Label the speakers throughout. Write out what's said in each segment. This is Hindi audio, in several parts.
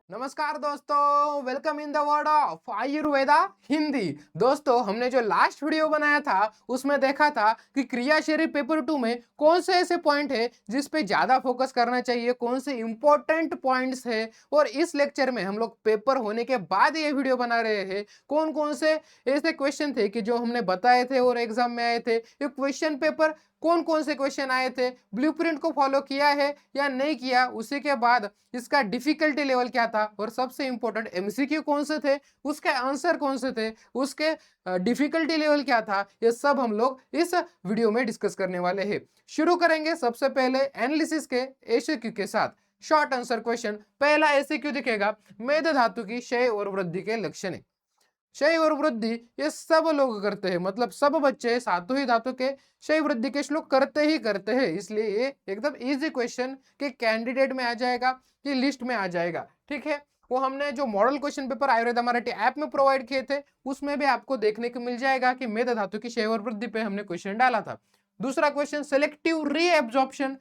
Speaker 1: नमस्कार दोस्तों, welcome in the world of Ayurveda Hindi. दोस्तों, हमने जो लास्ट वीडियो बनाया था उसमें देखा था कि क्रियाशील पेपर 2 में कौन से ऐसे पॉइंट है जिस पे ज्यादा फोकस करना चाहिए, कौन से इंपॉर्टेंट पॉइंट्स है। और इस लेक्चर में हम लोग पेपर होने के बाद ये वीडियो बना रहे हैं कौन कौन से ऐसे क्वेश्चन थे कि जो हमने बताए थे और एग्जाम में आए थे। ये क्वेश्चन पेपर कौन कौन से क्वेश्चन आए थे, ब्लूप्रिंट को फॉलो किया है या नहीं किया, उसी के बाद इसका डिफिकल्टी लेवल क्या था, और सबसे इंपॉर्टेंट एमसीक्यू कौन से थे, उसके आंसर कौन से थे, उसके डिफिकल्टी लेवल क्या था, ये सब हम लोग इस वीडियो में डिस्कस करने वाले हैं। शुरू करेंगे सबसे पहले एनालिसिस के एमसीक्यू के साथ। शॉर्ट आंसर क्वेश्चन, पहला एमसीक्यू दिखेगा, मेद धातु की क्षय और वृद्धि के लक्षण। क्षय और वृद्धि ये सब लोग करते हैं, मतलब सब बच्चे सातों ही धातु के क्षय वृद्धि के श्लोक करते ही करते हैं, इसलिए ये एकदम इजी क्वेश्चन के कैंडिडेट में आ जाएगा कि लिस्ट में आ जाएगा। ठीक है, वो हमने जो model question paper Ayurveda Marathi app में प्रोवाइड किए थे उसमें भी आपको देखने को मिल जाएगा कि मेद धातु की क्षय और वृद्धि पे हमने क्वेश्चन डाला था। दूसरा क्वेश्चन, सेलेक्टिव रीएब्जॉर्प्शन,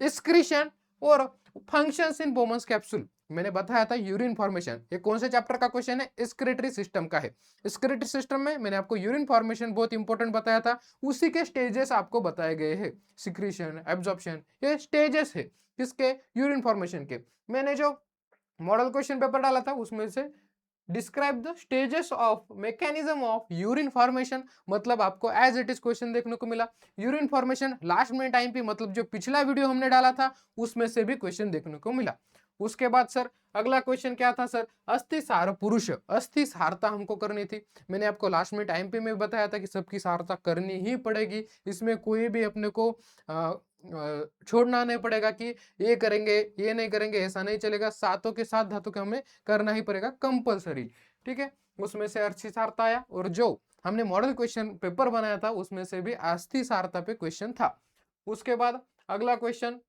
Speaker 1: एक्सक्रीशन और फंक्शंस इन बोमन्स कैप्सूल। मैंने बताया था यूरिन फॉर्मेशन, ये कौन से चैप्टर का क्वेश्चन है, एक्सक्रीटरी सिस्टम का है। एक्सक्रीटरी सिस्टम में मैंने आपको यूरिन फॉर्मेशन बहुत इंपॉर्टेंट बताया था, उसी के स्टेजेस आपको बताए गए हैं। सिक्रीशन, एब्जॉर्प्शन, ये स्टेजेस है किसके, यूरिन फॉर्मेशन के। मैंने जो मॉडल क्वेश्चन पेपर डाला था उसमें से describe the stages of mechanism of urine formation, मतलब आपको एज इट इज क्वेश्चन देखने को मिला। Urine formation last minute time पे, मतलब जो पिछला वीडियो हमने डाला था उसमें से भी क्वेश्चन देखने को मिला। उसके बाद सर अगला क्वेश्चन क्या था सर, अस्थि सार पुरुष, अस्थि सारता हमको करनी थी। मैंने आपको लास्ट में टाइम पे में बताया था कि सबकी सारता करनी ही पड़ेगी, इसमें कोई भी अपने को छोड़ना नहीं पड़ेगा कि ये करेंगे ये नहीं करेंगे, ऐसा नहीं चलेगा। सातों के साथ धातु के हमें करना ही पड़ेगा कंपलसरी। ठीक है, उसमें से अस्थि सारता आया, और जो हमने मॉडल क्वेश्चन पेपर बनाया था उसमें से भी अस्थि सारता पे क्वेश्चन था। उसके बाद अगला question,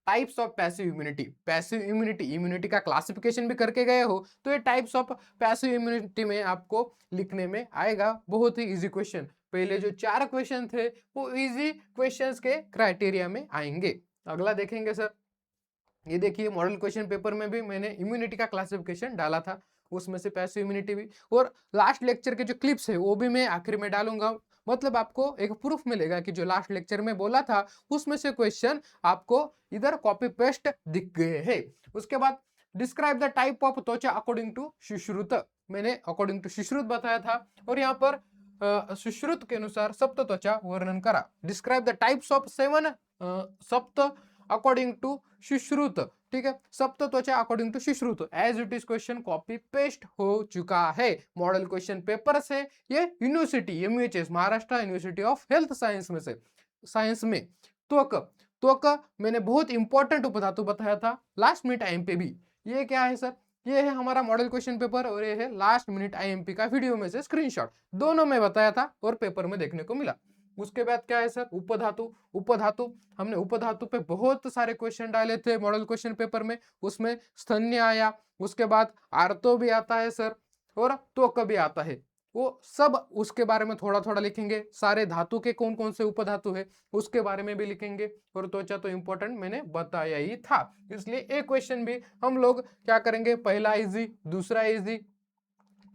Speaker 1: types of passive immunity. Passive immunity, immunity का क्लासिफिकेशन भी करके गए हो तो ये टाइप्स ऑफ पैसिव इम्यूनिटी में आपको लिखने में आएगा। बहुत ही इजी क्वेश्चन, पहले जो 4 क्वेश्चन थे वो इजी क्वेश्चंस के क्राइटेरिया में आएंगे। अगला देखेंगे सर, ये देखिए मॉडल क्वेश्चन पेपर में भी मैंने इम्यूनिटी का क्लासिफिकेशन डाला था, उसमें से पैसिव इम्यूनिटी भी, और लास्ट लेक्चर के जो क्लिप्स है वो भी मैं आखिर में डालूंगा। मतलब आपको एक प्रूफ मिलेगा कि जो लास्ट लेक्चर में बोला था उसमें से क्वेश्चन आपको इधर कॉपी पेस्ट दिख गए हैं। उसके बाद डिस्क्राइब द टाइप ऑफ त्वचा अकॉर्डिंग टू सुश्रुत, मैंने अकॉर्डिंग टू सुश्रुत बताया था, और यहाँ पर सुश्रुत के अनुसार सप्त त्वचा वर्णन करा। डिस्क्राइब द टाइप्स ऑफ 7 सप्त अकॉर्डिंग टू सुश्रुत। ठीक है, सप्त त्वचा according to Sushruta, as it is question copy paste हो चुका है मॉडल क्वेश्चन पेपर से। ये university MUHS, Maharashtra university of health science में से, साइंस में त्वक, त्वक मैंने बहुत इंपॉर्टेंट उपधातु बताया था लास्ट मिनट आईएमपी भी। ये क्या है सर, ये है हमारा मॉडल क्वेश्चन पेपर, और ये है लास्ट मिनट आईएमपी का वीडियो में से स्क्रीनशॉट, दोनों में बताया था और पेपर में देखने को मिला। उसके बाद क्या है सर, उपधातु। उपधातु हमने उपधातु पे बहुत सारे क्वेश्चन डाले थे मॉडल क्वेश्चन पेपर में, उसमें स्तन्य आया, उसके बाद आर्तो भी आता है सर, और त्वक भी आता है। वो सब उसके बारे में थोड़ा थोड़ा लिखेंगे, सारे धातु के कौन कौन से उपधातु है उसके बारे में भी लिखेंगे, और त्वचा तो इंपॉर्टेंट मैंने बताया ही था, इसलिए एक क्वेश्चन भी हम लोग क्या करेंगे, पहला इजी, दूसरा इजी,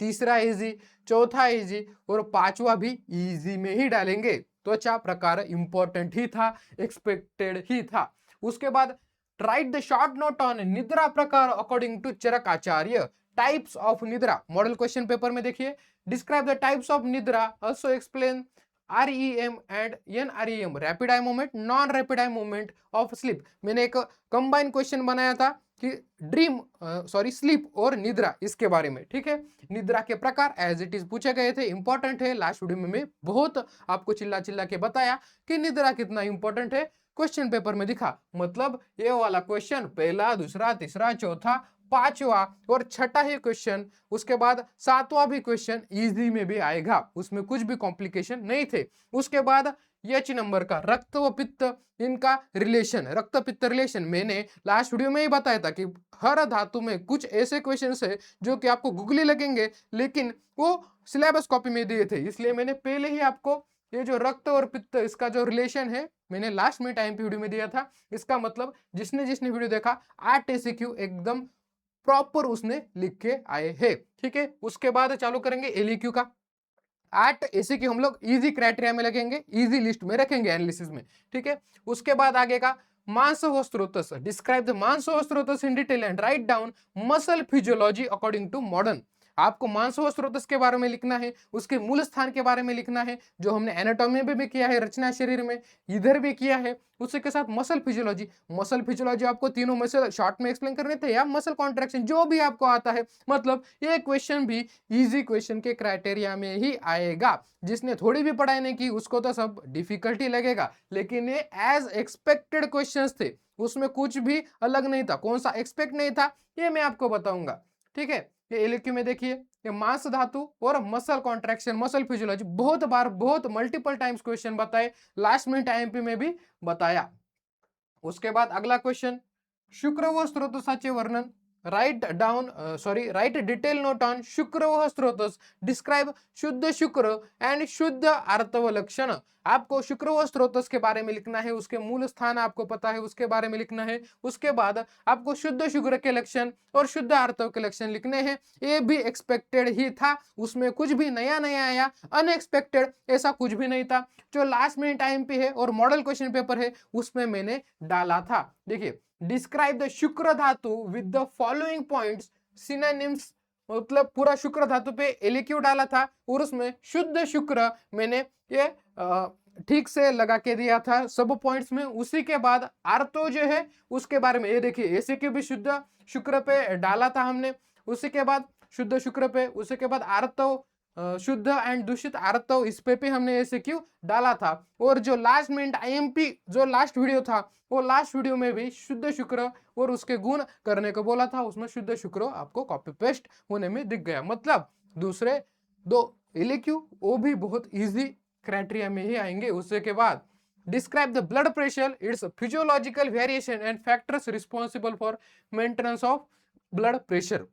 Speaker 1: तीसरा इजी, चौथा इजी, और पांचवा भी इजी में ही डालेंगे। त्वचा प्रकार इंपॉर्टेंट ही था, एक्सपेक्टेड ही था। उसके बाद write the short note on nidra prakar according to Charak acharya. Types of nidra model question paper में देखिए, describe the types of nidra, also explain REM and NREM, rapid eye movement, non rapid eye movement of sleep. मैंने एक कंबाइन क्वेश्चन बनाया था कि ड्रीम स्लीप और निद्रा, इसके बारे में। ठीक है, निद्रा के प्रकार एज इट इज पूछे गए थे, इंपॉर्टेंट है। लास्ट वीडियो में मैं बहुत आपको चिल्ला चिल्ला के बताया कि निद्रा कितना इंपॉर्टेंट है, क्वेश्चन पेपर में दिखा। मतलब ये वाला क्वेश्चन पहला, दूसरा, तीसरा, चौथा पांचवा और छठा ही क्वेश्चन, उसके बाद सातवां भी क्वेश्चन इजी में भी आएगा, उसमें कुछ भी कॉम्प्लिकेशन नहीं थे। उसके बाद एच नंबर का रक्त व पित्त, इनका रिलेशन, रक्त पित्त रिलेशन मैंने लास्ट वीडियो में ही बताया था कि हर धातु में कुछ ऐसे क्वेश्चंस है जो कि आपको गूगली लगेंगे, लेकिन वो सिलेबस कॉपी में दिए थे, इसलिए मैंने पहले ही आपको ये जो रक्त और पित्त इसका जो रिलेशन है मैंने लास्ट में टाइम पे वीडियो में दिया था। इसका मतलब जिसने जिसने वीडियो देखा 8 एमसीक्यू एकदम प्रॉपर उसने लिख के आए हैं। ठीक है, उसके बाद चालू करेंगे एलईक्यू का। 8 एमसीक्यू हम लोग इजी क्राइटेरिया में लगेंगे, इजी लिस्ट में रखेंगे एनालिसिस में। ठीक है, उसके बाद आगे का मांस व स्रोतस, डिस्क्राइब द मांस व स्रोतस in detail and write down muscle physiology according to modern. आपको मांस व स्रोतस के बारे में लिखना है, उसके मूल स्थान के बारे में लिखना है, जो हमने एनाटॉमी में भी किया है, रचना शरीर में इधर भी किया है। उसी के साथ मसल फिजियोलॉजी, मसल फिजियोलॉजी आपको तीनों मसल शॉर्ट में एक्सप्लेन करने थे, या मसल कॉन्ट्रैक्शन जो भी आपको आता है। मतलब ये क्वेश्चन भी इजी क्वेश्चन के क्राइटेरिया में ही आएगा। जिसने थोड़ी भी पढ़ाई नहीं की उसको तो सब डिफिकल्टी लगेगा, लेकिन ये एज एक्सपेक्टेड क्वेश्चंस थे, उसमें कुछ भी अलग नहीं था। कौन सा एक्सपेक्ट नहीं था ये मैं आपको बताऊंगा। ठीक है, ये एलक्यू में देखिए, ये मांस धातु और मसल कॉन्ट्रैक्शन, मसल फिजियोलॉजी बहुत बार, बहुत मल्टीपल टाइम्स क्वेश्चन बताए, लास्ट मिनट आईएमपी में भी बताया। उसके बाद अगला क्वेश्चन, शुक्र व स्रोतसाचे वर्णन, write down right detail note on शुक्र व स्रोतस, डिस्क्राइब शुद्ध शुक्र एंड शुद्ध आर्तव लक्षण। आपको शुक्र व स्रोतस के बारे में लिखना है, उसके मूल स्थान आपको पता है उसके बारे में लिखना है। उसके बाद आपको शुद्ध शुक्र के लक्षण और शुद्ध आर्तव के लक्षण लिखने हैं। ये भी एक्सपेक्टेड ही था, उसमें कुछ भी नया नया आया, अनएक्सपेक्टेड ऐसा कुछ भी नहीं था। जो लास्ट मिनट आईएमपी है और मॉडल क्वेश्चन पेपर है उसमें मैंने डाला था। देखिए, डिस्क्राइब द शुक्र धातु with the following points synonyms, मतलब पूरा शुक्र धातु पे एलक्यू डाला था और उसमें शुद्ध शुक्र मैंने ये ठीक से लगा के दिया था सब पॉइंट्स में। उसी के बाद आर्तो जो है उसके बारे में ये देखिए, एसीक्यू भी शुद्ध शुक्र पे डाला था हमने। उसी के बाद शुद्ध शुक्र पे, उसी के बाद आर्तो शुद्ध एंड दूषित आर्तव, इस पे भी हमने एमसीक्यू डाला था। और जो लास्ट मिनट आईएमपी जो लास्ट वीडियो था, वो लास्ट वीडियो में भी शुद्ध शुक्र और उसके गुण करने को बोला था, उसमें शुद्ध शुक्र आपको कॉपी पेस्ट होने में दिख गया। मतलब दूसरे दो एलक्यू वो भी बहुत इजी क्राइटेरिया में ही आएंगे। उसके के बाद describe the blood pressure, it's physiological variation and factors responsible for maintenance of blood pressure.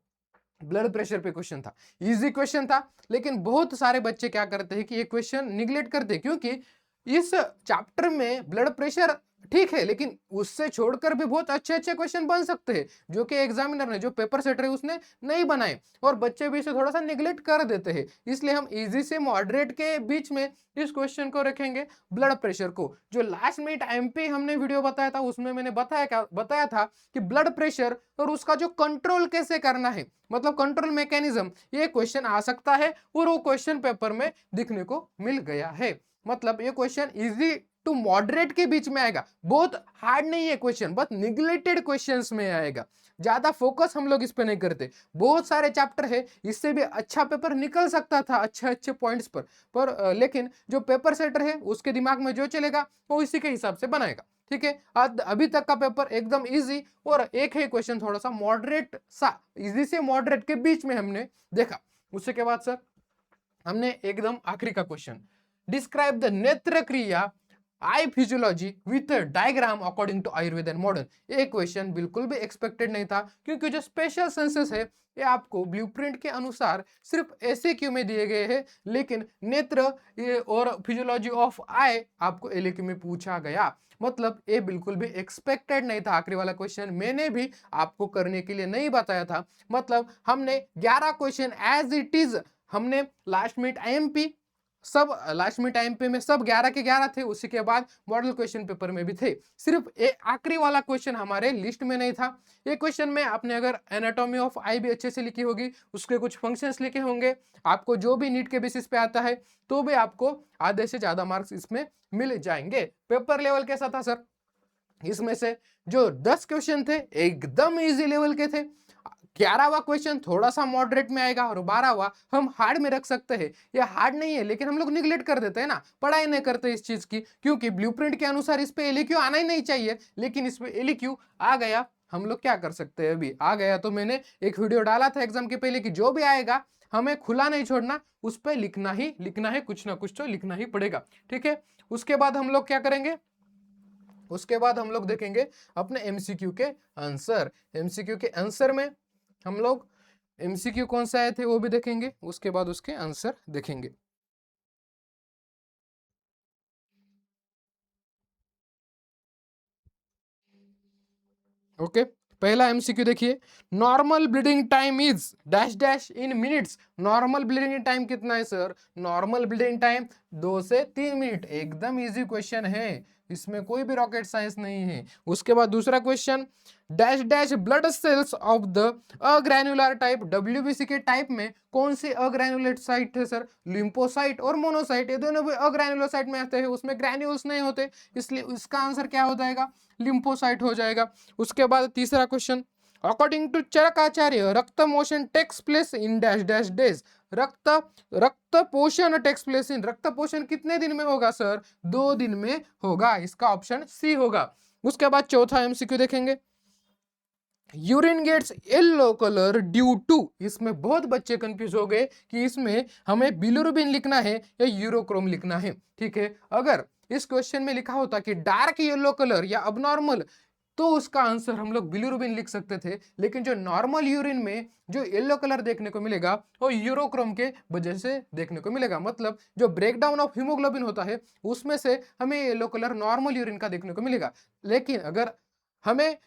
Speaker 1: Blood pressure पे क्वेश्चन था, इजी क्वेश्चन था, लेकिन बहुत सारे बच्चे क्या करते हैं कि ये क्वेश्चन निगलेक्ट करते हैं, क्योंकि इस चैप्टर में ब्लड प्रेशर ठीक है, लेकिन उससे छोड़कर भी बहुत अच्छे अच्छे क्वेश्चन बन सकते हैं जो कि एग्जामिनर ने, जो पेपर सेटर है उसने नहीं बनाए, और बच्चे भी इसे थोड़ा सा निगलेक्ट कर देते हैं। इसलिए हम इजी से मॉडरेट के बीच में इस क्वेश्चन को रखेंगे, ब्लड प्रेशर को। जो लास्ट मिनट एमपी हमने वीडियो बताया था उसमें मैंने बताया था कि ब्लड प्रेशर और उसका जो कंट्रोल कैसे करना है, मतलब कंट्रोल मैकेनिज्म, ये क्वेश्चन आ सकता है और वो क्वेश्चन पेपर में दिखने को मिल गया है। मतलब ये क्वेश्चन इजी टू मॉडरेट के बीच में आएगा, बहुत हार्ड नहीं है क्वेश्चन, बहुत निगलेक्टेड क्वेश्चंस में आएगा। ज्यादा फोकस हम लोग इस पे नहीं करते, बहुत सारे चैप्टर है इससे भी अच्छा पेपर निकल सकता था अच्छे अच्छे पॉइंट्स पर लेकिन जो पेपर सेटर है उसके दिमाग में जो चलेगा वो इसी के हिसाब से बनाएगा। ठीक है, अभी तक का पेपर एकदम इजी, और एक ही क्वेश्चन थोड़ा सा मॉडरेट सा, इजी से मॉडरेट के बीच में हमने देखा। उसके के बाद सर हमने एकदम आखिरी का क्वेश्चन, डिस्क्राइब द नेत्र क्रिया eye physiology with diagram according to Ayurveda and modern. ये क्वेश्चन बिल्कुल भी एक्सपेक्टेड नहीं था, क्योंकि जो स्पेशल सेंसेस है ये आपको ब्लूप्रिंट के अनुसार सिर्फ एसएक्यू में दिए गए हैं, लेकिन नेत्र और फिजियोलॉजी ऑफ आई आपको एलक्यू में पूछा गया। मतलब ये बिल्कुल भी एक्सपेक्टेड नहीं था। आखिरी वाला क्वेश्चन मैंने भी आपको करने के लिए नहीं बताया था। मतलब हमने 11 क्वेश्चन एज इट इज हमने लास्ट मिनट आईएमपी सब, लास्ट में टाइम पे में सब 11 के 11 थे। उसी के बाद मॉडल क्वेश्चन पेपर में भी थे, सिर्फ एक आखिरी वाला क्वेश्चन हमारे लिस्ट में नहीं था। ये क्वेश्चन में आपने अगर एनाटॉमी ऑफ आई भी अच्छे से लिखी होगी, उसके कुछ फंक्शंस लिखे होंगे, आपको जो भी नीट के बेसिस पे आता है, तो भी आपको आधे से ज्यादा मार्क्स इसमें मिल जाएंगे। पेपर लेवल कैसा था सर? इसमें से जो 10 क्वेश्चन थे एकदम इजी लेवल के थे, 11वां क्वेश्चन थोड़ा सा मॉडरेट में आएगा और 12वां हम हार्ड में रख सकते हैं। ये हार्ड नहीं है, लेकिन हम लोग निगलेक्ट कर देते हैं ना, पढ़ाई नहीं करते इस चीज की, क्योंकि ब्लूप्रिंट के अनुसार इस पे एलक्यू आना ही नहीं चाहिए, लेकिन इस पे एलक्यू आ गया हम लोग क्या कर सकते हैं, अभी आ गया तो मैंने एक वीडियो डाला था एग्जाम के पहले कि जो भी आएगा हमें खुला नहीं छोड़ना, उस पर लिखना ही लिखना है, कुछ ना कुछ तो लिखना ही पड़ेगा। ठीक है, उसके बाद हम लोग क्या करेंगे, उसके बाद हम लोग देखेंगे अपने एमसीक्यू के आंसर। एमसीक्यू के आंसर में हम लोग एमसीक्यू कौन सा आए थे वो भी देखेंगे, उसके बाद उसके आंसर देखेंगे। ओके, पहला एमसीक्यू देखिए, normal bleeding time is dash dash in minutes. Normal bleeding time कितना है सर, नॉर्मल ब्लीडिंग टाइम 2 से 3 मिनट। एकदम इजी क्वेश्चन है, इसमें कोई भी रॉकेट साइंस नहीं है। उसके बाद दूसरा question, dash dash blood cells of the agranular type. WBC के टाइप में कौन सी अग्रैन्युलेट साइट है सर, लिम्फोसाइट और मोनोसाइट, ये दोनों भी अग्रैन्युलोसाइट में आते हैं, उसमें ग्रैन्यूल्स नहीं होते, इसलिए इसका आंसर क्या हो जाएगा, लिम्फोसाइट हो जाएगा। उसके बाद तीसरा question, according to Charakacharya rakta motion takes place in dash dash days. रक्त रक्त पोषण टेक्स प्लेस इन, रक्त पोषण कितने दिन में होगा सर, 2 दिन में होगा, इसका ऑप्शन सी होगा। उसके बाद चौथा एमसीक्यू देखेंगे, urine gets yellow colour due to. इसमें बहुत बच्चे कंफ्यूज हो गए कि इसमें हमें बिलिरुबिन लिखना है या यूरोक्रोम लिखना है। ठीक है, अगर इस क्वेश्चन में लिखा होता कि डार्क येलो कलर या अबनॉर्मल, तो उसका आंसर हम लोग बिलिरुबिन लिख सकते थे, लेकिन जो नॉर्मल यूरिन में जो येलो कलर देखने को मिलेगा वो यूरोक्रोम के वजह से देखने को मिलेगा। मतलब जो ब्रेकडाउन ऑफ हीमोग्लोबिन होता है उसमें से हमें येलो कलर नॉर्मल यूरिन का देखने को मिलेगा। लेकिन अगर हमें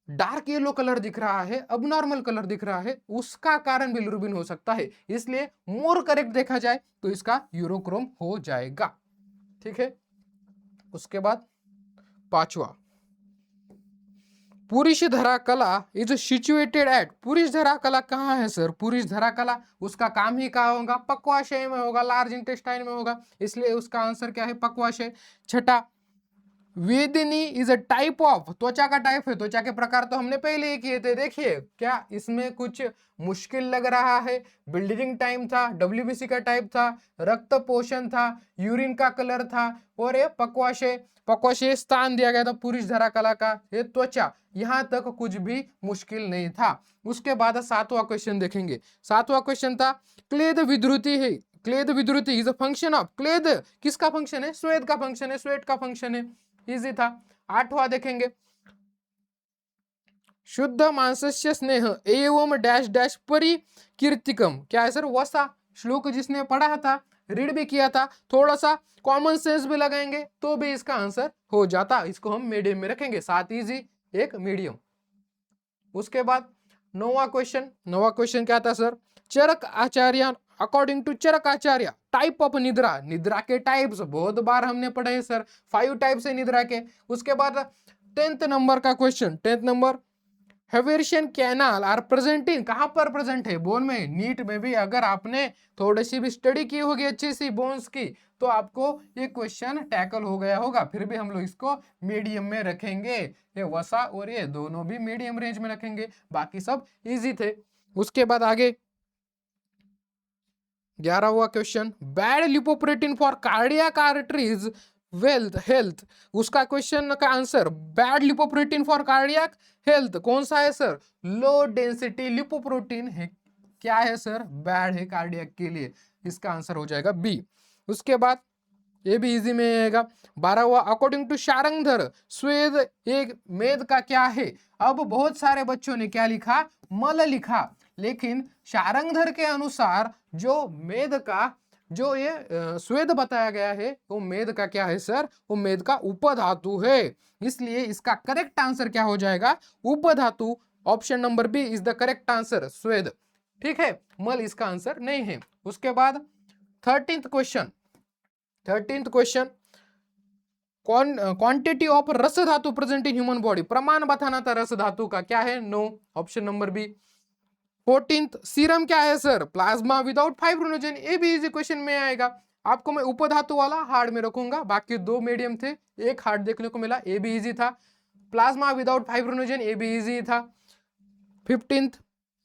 Speaker 1: डार्क येलो कलर दिख रहा है, अब नॉर्मल कलर दिख रहा है, उसका कारण बिलिरुबिन हो सकता है, इसलिए मोर करेक्ट देखा जाए तो इसका यूरोक्रोम हो जाएगा। ठीक है, उसके बाद पांचवा, पुरुष धरा कला इज सिचुएटेड एट। पुरुष धरा कला कहाँ है सर, पुरुष धरा कला उसका काम ही कहाँ होगा, पक्वाशय में होगा, लार्ज इंटेस्टाइन में होगा, इसलिए उसका आंसर क्या है, पक्वाशय। छठा, Vedini is a type of, त्वचा का टाइप है, त्वचा के प्रकार तो हमने पहले ही किए थे। देखिए क्या इसमें कुछ मुश्किल लग रहा है, ब्लीडिंग टाइम था, डब्ल्यूबीसी का टाइप था, रक्त पोषण था, यूरिन का कलर था, और ये पक्वाशय, पक्वाशय स्थान दिया गया था पुरुष धरा कला का, ये त्वचा, यहां तक कुछ भी मुश्किल नहीं था। उसके बाद सातवां क्वेश्चन देखेंगे, सातवां क्वेश्चन था, क्लेद विद्रुति है, क्लेद विद्रुति इज अ फंक्शन ऑफ, क्लेद किसका फंक्शन है, स्वेद का फंक्शन है, स्वेट का फंक्शन है, इजी था। आठवां देखेंगे, शुद्ध मांसस्य स्नेह एवं डैश डैश परिकीर्तिकम, क्या है सर, वसा। श्लोक जिसने पढ़ा था, रीड भी किया था, थोड़ा सा कॉमन सेंस भी लगाएंगे तो भी इसका आंसर हो जाता। इसको हम मीडियम में रखेंगे, 7 इजी 1 मीडियम। उसके बाद नौवां क्वेश्चन, नौवां क्वेश्चन क्या था sir, Charak acharya according to Charak acharya type of nidra. निद्रा के टाइप्स बहुत बार हमने पढ़े हैं सर, 5 टाइप्स है निद्रा के। उसके बाद 10th नंबर का question, 10th number, haversian canal are present in, कहां पर प्रेजेंट है, बोन में। नीट में भी अगर आपने थोड़ी सी भी स्टडी की होगी अच्छी सी बोन्स की, तो आपको ये क्वेश्चन टैकल हो गया होगा। फिर भी हम लोग इसको मीडियम में रखेंगे, ये वसा और ये दोनों भी मीडियम रेंज में रखेंगे, बाकी सब इजी थे। उसके बाद आगे 11वां question, bad lipoprotein for cardiac arteries wealth health. उसका क्वेश्चन का answer, bad lipoprotein for cardiac health कौन सा है सर, लो डेंसिटी लिपोप्रोटीन है, क्या है सर, बैड है कार्डियक के लिए, इसका आंसर हो जाएगा बी। उसके बाद ये भी इजी में आएगा, 12वां, अकॉर्डिंग टू शारंगधर स्वेद एक मेद का क्या है। अब बहुत सारे बच्चों ने क्या लिखा, मल लिखा, लेकिन शारंगधर के अनुसार जो मेद का जो ये स्वेद बताया गया है वो मेद का क्या है सर, वो मेद का उपधातु है, इसलिए इसका करेक्ट आंसर क्या हो जाएगा, उपधातु। Option number B is the correct answer, स्वेद। ठीक है, मल इसका आंसर नहीं है। उसके बाद 13th question, 13th question, quantity of रस धातु प्रेजेंट इन ह्यूमन बॉडी, प्रमाण बताना था रस धातु का, क्या है, no, option number B. 14th, serum क्या है सर, प्लाज्मा विदाउट फाइब्रोनोजन, ये भी इजी क्वेश्चन में आएगा। आपको मैं उपधातु वाला हार्ड में रखूंगा, बाकी 2 मीडियम थे, एक हार्ड देखने को मिला, ये भी इजी था। प्लाज्मा विदाउट फाइब्रोनोजन, ये भी इजी था। 15th,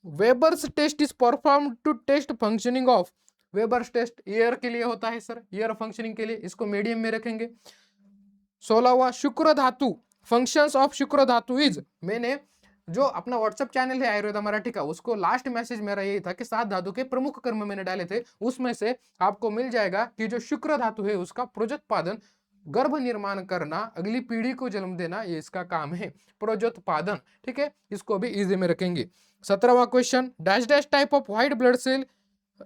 Speaker 1: Weber's test is perform to test functioning of, Weber's test ear के लिए होता है सर, ईयर फंक्शनिंग के लिए, इसको मीडियम में रखेंगे। 16वां, शुक्र धातु, फंक्शंस ऑफ शुक्र धातु इज, मैंने जो अपना व्हाट्सएप चैनल है आयुर्वेदा मराठी का, उसको लास्ट मैसेज मेरा यही था कि 7 धातु के प्रमुख कर्म मैंने डाले थे, उसमें से आपको मिल जाएगा कि जो शुक्र धातु है उसका प्रोजोत्पादन, गर्भ निर्माण करना, अगली पीढ़ी को जन्म देना, ये इसका काम है, प्रोजोत्पादन। ठीक है, इसको भी इजी में रखेंगे। 17वां question, dash dash type of white blood cell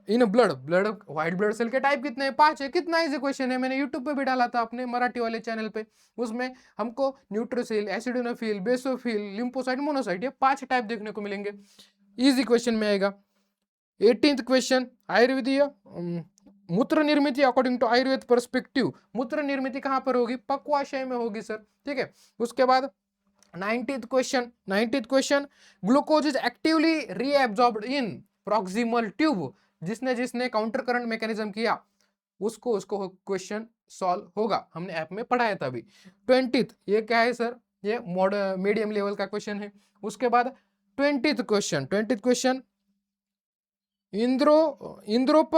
Speaker 1: in blood, blood white blood cell के टाइप कितने हैं? 5 है। कितना इजी क्वेश्चन है, मैंने यूट्यूब पे भी डाला था अपने मराठी वाले चैनल पे। उसमें हमको न्यूट्रोसिल, एसिडोनोफिल, बेसोफिल, लिम्फोसाइट, मोनोसाइट, ये 5 टाइप देखने को मिलेंगे। इजी क्वेश्चन में आएगा। 18th क्वेश्चन, आयुर्वेदीय मूत्र निर्मिति अकॉर्डिंग टू आयुर्वेद पर्सपेक्टिव, मूत्र निर्मिति कहां पर होगी? पक्वाशय में होगी सर। ठीक है, उसके बाद 19th question, glucose is actively reabsorbed in proximal tube, जिसने जिसने काउंटर करंट मैकेनिज्म किया उसको उसको क्वेश्चन सॉल्व होगा, हमने ऐप में पढ़ाया था अभी। 20th, ये क्या है सर? ये मॉडर्न मीडियम लेवल का क्वेश्चन है। उसके बाद 20th क्वेश्चन, इंद्रोप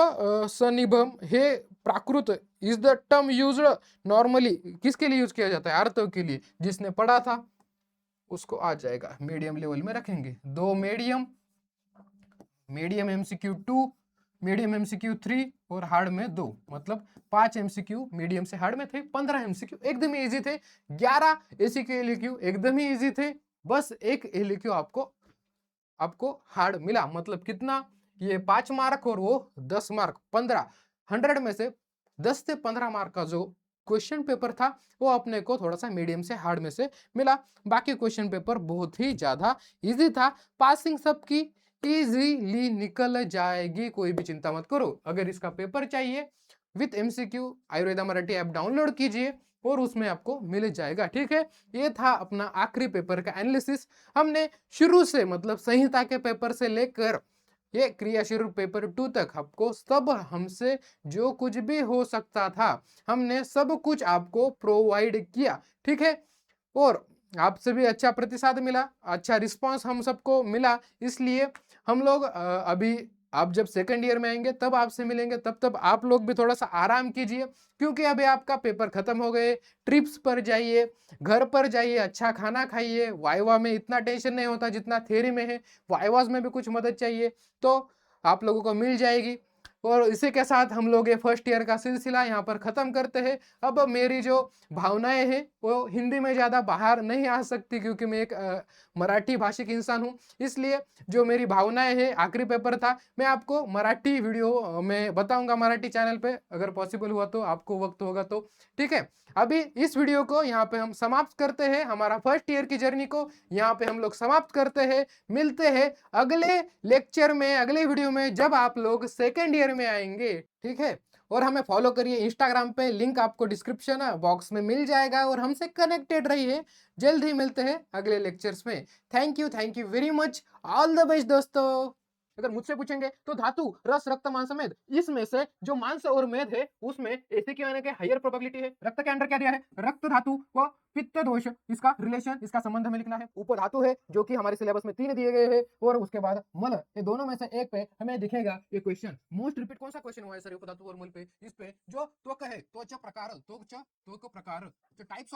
Speaker 1: सनिभम हे प्राकृत is the term used normally, किसके लिए यूज किया जाता है? आर्तव के लिए। जिसने पढ़ा था उसको आ जाएगा, मीडियम लेवल में रखेंगे। 2 मीडियम एमसीक्यू 2, मीडियम एमसीक्यू 3 और हार्ड में 2, मतलब 5 एमसीक्यू मीडियम से हार्ड में थे, 15 एमसीक्यू एकदम ही इजी थे, 11 एसीक्यू एलक्यू एकदम ही इजी थे, बस एक एलक्यू आपको हार्ड मिला। मतलब कितना? ये 5 मार्क और वो 10 मार्क, 15, 100 में से 10 से 15 मार्क का जो क्वेश्चन पेपर था वो अपने को थोड़ा सा मीडियम से हार्ड में से मिला। बाकी क्वेश्चन पेपर बहुत ही ज्यादा इजी था। पासिंग सबकी इजीली निकल जाएगी, कोई भी चिंता मत करो। अगर इसका पेपर चाहिए with MCQ, Ayurveda Marathi app download कीजिए और उसमें आपको मिल जाएगा। ठीक है, ये था अपना आखिरी पेपर का एनालिसिस। हमने शुरू से मतलब संहिता के पेपर से लेकर ये क्रियाशील पेपर 2 तक आपको सब, हमसे जो कुछ भी हो सकता था हमने सब कुछ आपको प्रोवाइड किया। ठीक है, और आपसे भी अच्छा प्रतिसाद मिला, अच्छा रिस्पांस हम सबको मिला, इसलिए हम लोग अभी आप जब सेकंड ईयर में आएंगे तब आपसे मिलेंगे, तब आप लोग भी थोड़ा सा आराम कीजिए, क्योंकि अभी आपका पेपर खत्म हो गए। ट्रिप्स पर जाइए, घर पर जाइए, अच्छा खाना खाइए, वाइवा में इतना टेंशन नहीं होता जितना थ्योरी में है, वाइवास में भी कुछ मदद चाहिए तो आप लोगों को मिल जाएगी। और इसी के साथ हम लोग ये फर्स्ट ईयर का सिलसिला यहाँ पर ख़त्म करते हैं। अब मेरी जो भावनाएं हैं वो हिंदी में ज़्यादा बाहर नहीं आ सकती, क्योंकि मैं एक मराठी भाषिक इंसान हूँ, इसलिए जो मेरी भावनाएं हैं, आखिरी पेपर था, मैं आपको मराठी वीडियो में बताऊंगा मराठी चैनल पे, अगर पॉसिबल हुआ तो, आपको वक्त होगा तो। ठीक है, अभी इस वीडियो को यहाँ पे हम समाप्त करते हैं, हमारा फर्स्ट ईयर की जर्नी को यहाँ पे हम लोग समाप्त करते हैं। मिलते हैं अगले लेक्चर में, अगले वीडियो में, जब आप लोग सेकेंड ईयर में आएंगे। ठीक है, और हमें फॉलो करिए इंस्टाग्राम पे, लिंक आपको डिस्क्रिप्शन बॉक्स में मिल जाएगा, और हमसे कनेक्टेड रहिए। जल्द ही मिलते हैं अगले लेक्चर्स में। Thank you very much, all the best दोस्तों। अगर मुझसे पूछेंगे तो धातु, रस, रक्त, मांस, मेद, इसमें से जो मांस और मेद है उसमें एसिड आने के हायर प्रोबेबिलिटी है। रक्त के अंदर क्या दिया है? रक्त धातु व पित्त दोष, इसका रिलेशन, इसका संबंध हमें लिखना है। उपधातु है जो कि हमारे सिलेबस में 3 दिए गए हैं, और उसके बाद मल, ये दोनों में से एक पे हमें दिखेगा ये क्वेश्चन। मोस्ट रिपीट कौन सा क्वेश्चन हुआ है सर उपधातु और मल पे? इस पे जो त्वक है, त्वचा प्रकार, त्वक प्रकार, जो टाइप्स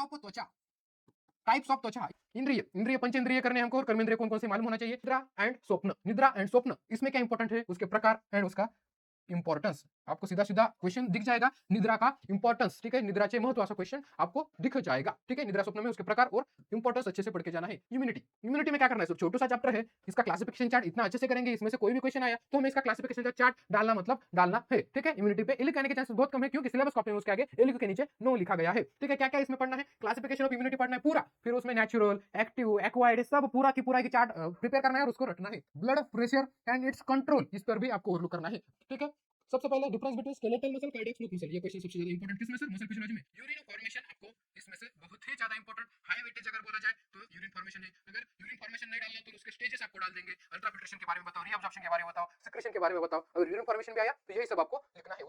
Speaker 1: ऑफ त्वचा, इंद्रिय, पंचेंद्रिय करने हमको, और कर्मेंद्रिय कौन कौन से मालूम होना चाहिए। निद्रा एंड स्वप्न, इसमें क्या इंपॉर्टेंट है? उसके प्रकार एंड उसका इंपॉर्टेंस। आपको सीधा सीधा क्वेश्चन दिख जाएगा, निद्रा का इंपॉर्टेंस। ठीक है, निद्राचे महत्व, ऐसा क्वेश्चन आपको दिख जाएगा। ठीक है, निद्रा स्वप्न में उसके प्रकार और इंपॉर्टेंस अच्छे से पढ़ के जाना है। इम्यूनिटी में क्या करना है? छोटा सा चैप्टर है, इसका क्लासिफिकेशन चार्ट इतना अच्छे से करेंगे, इसमें से कोई भी क्वेश्चन आया तो हमें इसका क्लासिफिकेशन चार्ट डालना, मतलब डालना है। ठीक है, इम्यूनिटी पे एलिक आने के चांसेस बहुत कम है, क्योंकि सिलेबस कॉपी में उसके आगे एलिक के नीचे नो लिखा गया है। ठीक है, क्या क्या इसमें पढ़ना है? क्लासिफिकेशन ऑफ इम्यूनिटी पढ़ना है पूरा, फिर उसमें नेचुरल, एक्टिव, एक्वायर्ड, सब पूरा की पूरा चार्ट प्रिपेयर करना है और उसको रखना है। Blood pressure and it's control, इस पर भी आपको ओवरलुक करना है। ठीक है, सबसे पहले difference between skeletal muscle, cardiac smooth muscle, ये क्वेश्चन सबसे ज्यादा इंपॉर्टेंट किसमें सर? मसल फिजियोलॉजी में। यूरिन फॉर्मेशन आपको इसमें से बहुत ही ज्यादा इंपॉर्टेंट, हाई वेटेज अगर बोला जाए तो यूरिन फॉर्मेशन है। अगर यूरिन फॉर्मेशन नहीं डालना तो उसके स्टेजेस आपको डाल देंगे, अल्ट्राफिल्ट्रेशन के बारे में बताओ, रीअब्जॉर्प्शन के बारे में बताओ, सिक्रेशन के बारे में बताओ। अगर यूरिन फॉर्मेशन भी आया तो यही सब आपको लिखना है।